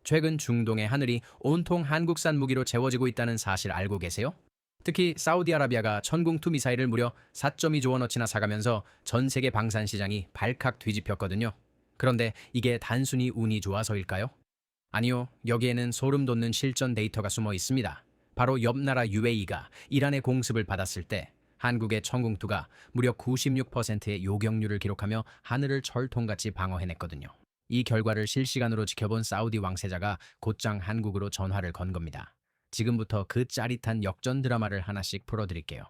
최근 중동의 하늘이 온통 한국산 무기로 채워지고 있다는 사실 알고 계세요? 특히 사우디아라비아가 천궁2 미사일을 무려 4.2조 원어치나 사가면서 전 세계 방산 시장이 발칵 뒤집혔거든요. 그런데 이게 단순히 운이 좋아서일까요? 아니요, 여기에는 소름 돋는 실전 데이터가 숨어 있습니다. 바로 옆 나라 UAE가 이란의 공습을 받았을 때 한국의 천궁2가 무려 96%의 요격률을 기록하며 하늘을 철통같이 방어해냈거든요. 이 결과를 실시간으로 지켜본 사우디 왕세자가 곧장 한국으로 전화를 건 겁니다. 지금부터 그 짜릿한 역전 드라마를 하나씩 풀어드릴게요.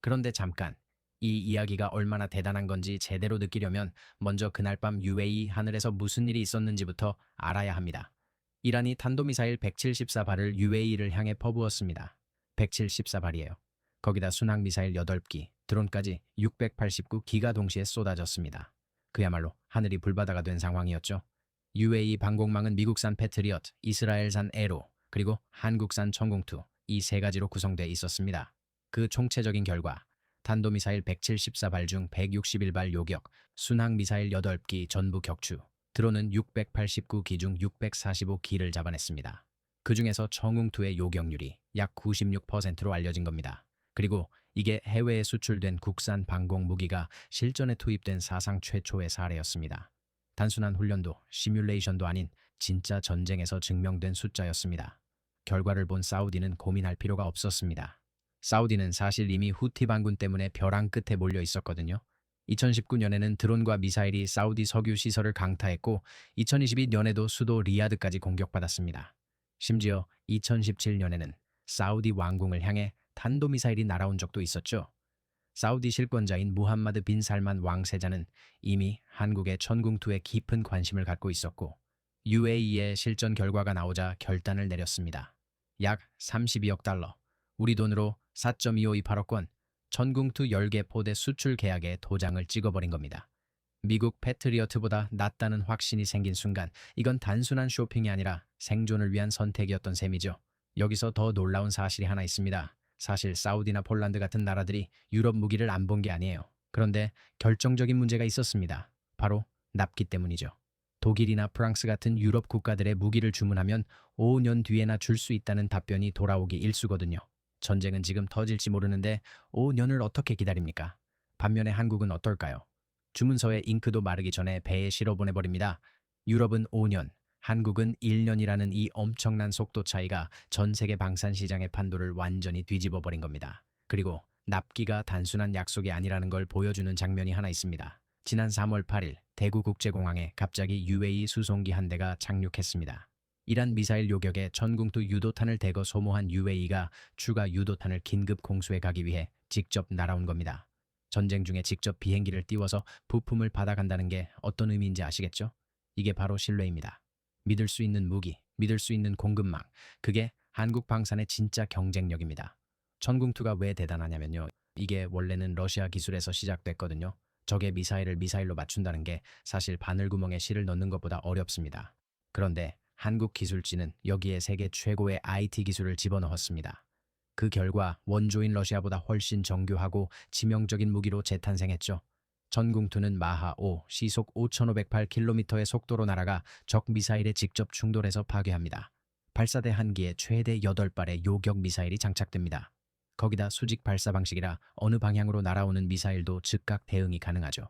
그런데 잠깐, 이 이야기가 얼마나 대단한 건지 제대로 느끼려면 먼저 그날 밤 UAE 하늘에서 무슨 일이 있었는지부터 알아야 합니다. 이란이 탄도미사일 174발을 UAE를 향해 퍼부었습니다. 174발이에요. 거기다 순항미사일 8기, 드론까지 689기가 동시에 쏟아졌습니다. 그야말로 하늘이 불바다가 된 상황이었죠. UAE 방공망은 미국산 패트리엇, 이스라엘산 에로, 그리고 한국산 천궁2, 이 세 가지로 구성돼 있었습니다. 그 총체적인 결과 탄도미사일 174발 중 161발 요격, 순항미사일 8기 전부 격추, 드론은 689기 중 645기를 잡아냈습니다. 그 중에서 천궁2의 요격률이 약 96%로 알려진 겁니다. 그리고 이게 해외에 수출된 국산 방공 무기가 실전에 투입된 사상 최초의 사례였습니다. 단순한 훈련도 시뮬레이션도 아닌 진짜 전쟁에서 증명된 숫자였습니다. 결과를 본 사우디는 고민할 필요가 없었습니다. 사우디는 사실 이미 후티 반군 때문에 벼랑 끝에 몰려 있었거든요. 2019년에는 드론과 미사일이 사우디 석유 시설을 강타했고 2022년에도 수도 리야드까지 공격받았습니다. 심지어 2017년에는 사우디 왕궁을 향해 탄도미사일이 날아온 적도 있었죠. 사우디 실권자인 무함마드 빈 살만 왕세자는 이미 한국의 천궁2에 깊은 관심을 갖고 있었고 UAE의 실전 결과가 나오자 결단을 내렸습니다. 약 32억 달러, 우리 돈으로 4.2528억 원, 천궁2 10개 포대 수출 계약에 도장을 찍어버린 겁니다. 미국 패트리어트보다 낫다는 확신이 생긴 순간 이건 단순한 쇼핑이 아니라 생존을 위한 선택이었던 셈이죠. 여기서 더 놀라운 사실이 하나 있습니다. 사실 사우디나 폴란드 같은 나라들이 유럽 무기를 안 본 게 아니에요. 그런데 결정적인 문제가 있었습니다. 바로 납기 때문이죠. 독일이나 프랑스 같은 유럽 국가들의 무기를 주문하면 5년 뒤에나 줄 수 있다는 답변이 돌아오기 일쑤거든요. 전쟁은 지금 터질지 모르는데 5년을 어떻게 기다립니까? 반면에 한국은 어떨까요? 주문서에 잉크도 마르기 전에 배에 실어보내버립니다. 유럽은 5년, 한국은 1년이라는 이 엄청난 속도 차이가 전 세계 방산 시장의 판도를 완전히 뒤집어버린 겁니다. 그리고 납기가 단순한 약속이 아니라는 걸 보여주는 장면이 하나 있습니다. 지난 3월 8일 대구국제공항에 갑자기 UAE 수송기 한 대가 착륙했습니다. 이란 미사일 요격에 천궁2 유도탄을 대거 소모한 UAE가 추가 유도탄을 긴급 공수해 가기 위해 직접 날아온 겁니다. 전쟁 중에 직접 비행기를 띄워서 부품을 받아간다는 게 어떤 의미인지 아시겠죠? 이게 바로 신뢰입니다. 믿을 수 있는 무기, 믿을 수 있는 공급망, 그게 한국 방산의 진짜 경쟁력입니다. 천궁2가 왜 대단하냐면요. 이게 원래는 러시아 기술에서 시작됐거든요. 적의 미사일을 미사일로 맞춘다는 게 사실 바늘구멍에 실을 넣는 것보다 어렵습니다. 그런데 한국 기술진은 여기에 세계 최고의 IT 기술을 집어넣었습니다. 그 결과 원조인 러시아보다 훨씬 정교하고 치명적인 무기로 재탄생했죠. 천궁2는 마하 5, 시속 5,508km의 속도로 날아가 적 미사일에 직접 충돌해서 파괴합니다. 발사대 한 기에 최대 8발의 요격 미사일이 장착됩니다. 거기다 수직 발사 방식이라 어느 방향으로 날아오는 미사일도 즉각 대응이 가능하죠.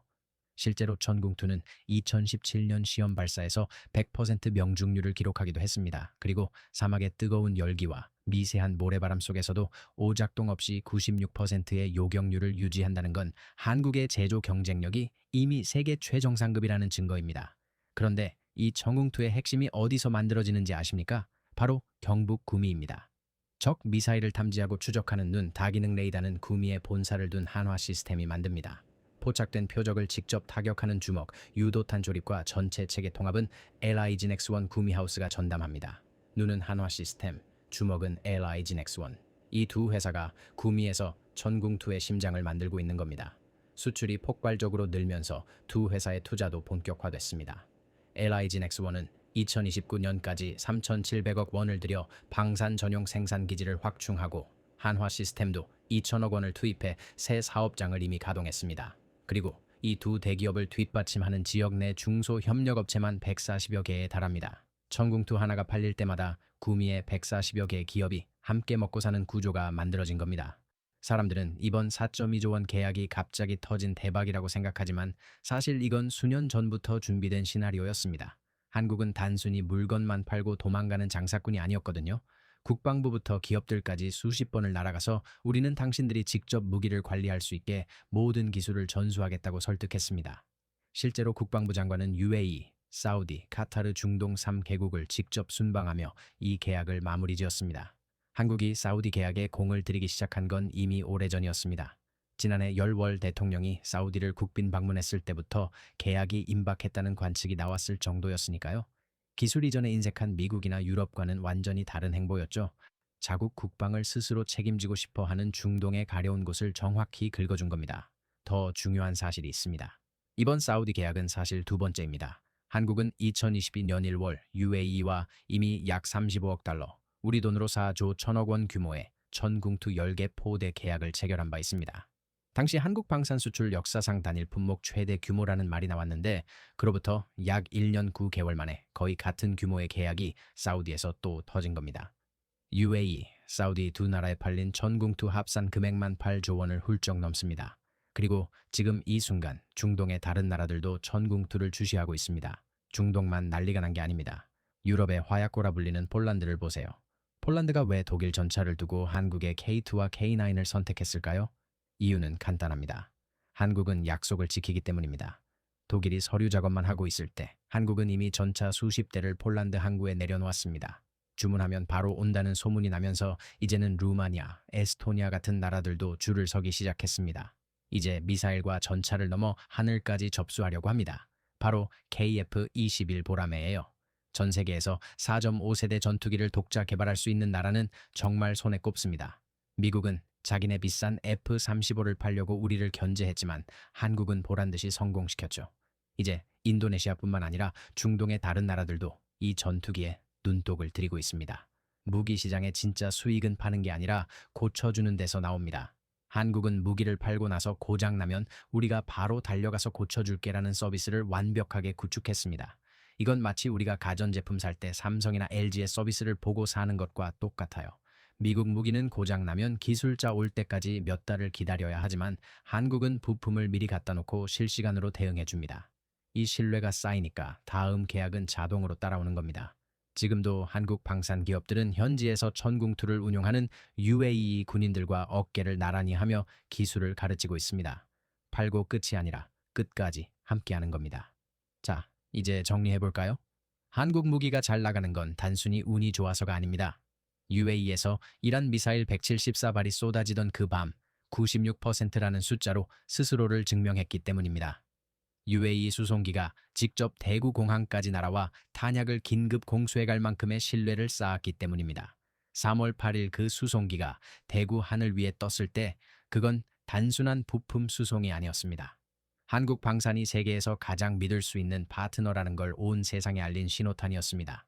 실제로 천궁2는 2017년 시험 발사에서 100% 명중률을 기록하기도 했습니다. 그리고 사막의 뜨거운 열기와 미세한 모래바람 속에서도 오작동 없이 96%의 요격률을 유지한다는 건 한국의 제조 경쟁력이 이미 세계 최정상급이라는 증거입니다. 그런데 이 천궁2의 핵심이 어디서 만들어지는지 아십니까? 바로 경북 구미입니다. 적 미사일을 탐지하고 추적하는 눈 다기능 레이더는 구미에 본사를 둔 한화 시스템이 만듭니다. 포착된 표적을 직접 타격하는 주먹, 유도탄 조립과 전체 체계 통합은 LIGNX1 구미하우스가 전담합니다. 눈은 한화 시스템, 주먹은 LIGNX1. 이 두 회사가 구미에서 천궁2의 심장을 만들고 있는 겁니다. 수출이 폭발적으로 늘면서 두 회사의 투자도 본격화됐습니다. LIGNX1은 2029년까지 3,700억 원을 들여 방산 전용 생산 기지를 확충하고 한화 시스템도 2천억 원을 투입해 새 사업장을 이미 가동했습니다. 그리고 이 두 대기업을 뒷받침하는 지역 내 중소협력업체만 140여 개에 달합니다. 천궁투 하나가 팔릴 때마다 구미의 140여 개의 기업이 함께 먹고 사는 구조가 만들어진 겁니다. 사람들은 이번 4.2조 원 계약이 갑자기 터진 대박이라고 생각하지만 사실 이건 수년 전부터 준비된 시나리오였습니다. 한국은 단순히 물건만 팔고 도망가는 장사꾼이 아니었거든요. 국방부부터 기업들까지 수십 번을 날아가서 우리는 당신들이 직접 무기를 관리할 수 있게 모든 기술을 전수하겠다고 설득했습니다. 실제로 국방부 장관은 UAE, 사우디, 카타르 중동 3개국을 직접 순방하며 이 계약을 마무리 지었습니다. 한국이 사우디 계약에 공을 들이기 시작한 건 이미 오래전이었습니다. 지난해 10월 대통령이 사우디를 국빈 방문했을 때부터 계약이 임박했다는 관측이 나왔을 정도였으니까요. 기술 이전에 인색한 미국이나 유럽과는 완전히 다른 행보였죠. 자국 국방을 스스로 책임지고 싶어 하는 중동의 가려운 곳을 정확히 긁어준 겁니다. 더 중요한 사실이 있습니다. 이번 사우디 계약은 사실 두 번째입니다. 한국은 2022년 1월 UAE와 이미 약 35억 달러, 우리 돈으로 4조 1천억 원 규모의 천궁투 10개 포대 계약을 체결한 바 있습니다. 당시 한국 방산 수출 역사상 단일 품목 최대 규모라는 말이 나왔는데 그로부터 약 1년 9개월 만에 거의 같은 규모의 계약이 사우디에서 또 터진 겁니다. UAE, 사우디 두 나라에 팔린 천궁투 합산 금액만 8조 원을 훌쩍 넘습니다. 그리고 지금 이 순간 중동의 다른 나라들도 천궁투를 주시하고 있습니다. 중동만 난리가 난 게 아닙니다. 유럽의 화약고라 불리는 폴란드를 보세요. 폴란드가 왜 독일 전차를 두고 한국의 K2와 K9을 선택했을까요? 이유는 간단합니다. 한국은 약속을 지키기 때문입니다. 독일이 서류 작업만 하고 있을 때 한국은 이미 전차 수십 대를 폴란드 항구에 내려놓았습니다. 주문하면 바로 온다는 소문이 나면서 이제는 루마니아, 에스토니아 같은 나라들도 줄을 서기 시작했습니다. 이제 미사일과 전차를 넘어 하늘까지 접수하려고 합니다. 바로 KF-21 보라매예요. 전 세계에서 4.5세대 전투기를 독자 개발할 수 있는 나라는 정말 손에 꼽습니다. 미국은 자기네 비싼 F-35를 팔려고 우리를 견제했지만 한국은 보란듯이 성공시켰죠. 이제 인도네시아뿐만 아니라 중동의 다른 나라들도 이 전투기에 눈독을 들이고 있습니다. 무기 시장의 진짜 수익은 파는 게 아니라 고쳐주는 데서 나옵니다. 한국은 무기를 팔고 나서 고장나면 우리가 바로 달려가서 고쳐줄게라는 서비스를 완벽하게 구축했습니다. 이건 마치 우리가 가전제품 살 때 삼성이나 LG의 서비스를 보고 사는 것과 똑같아요. 미국 무기는 고장나면 기술자 올 때까지 몇 달을 기다려야 하지만 한국은 부품을 미리 갖다 놓고 실시간으로 대응해 줍니다. 이 신뢰가 쌓이니까 다음 계약은 자동으로 따라오는 겁니다. 지금도 한국 방산 기업들은 현지에서 천궁투를 운용하는 UAE 군인들과 어깨를 나란히 하며 기술을 가르치고 있습니다. 팔고 끝이 아니라 끝까지 함께하는 겁니다. 자, 이제 정리해볼까요? 한국 무기가 잘 나가는 건 단순히 운이 좋아서가 아닙니다. UAE에서 이란 미사일 174발이 쏟아지던 그 밤 96%라는 숫자로 스스로를 증명했기 때문입니다. UAE 수송기가 직접 대구 공항까지 날아와 탄약을 긴급 공수해갈 만큼의 신뢰를 쌓았기 때문입니다. 3월 8일 그 수송기가 대구 하늘 위에 떴을 때 그건 단순한 부품 수송이 아니었습니다. 한국 방산이 세계에서 가장 믿을 수 있는 파트너라는 걸 온 세상에 알린 신호탄이었습니다.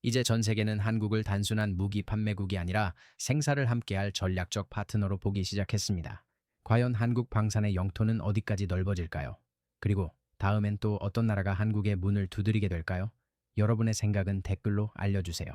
이제 전 세계는 한국을 단순한 무기 판매국이 아니라 생사를 함께할 전략적 파트너로 보기 시작했습니다. 과연 한국 방산의 영토는 어디까지 넓어질까요? 그리고 다음엔 또 어떤 나라가 한국의 문을 두드리게 될까요? 여러분의 생각은 댓글로 알려주세요.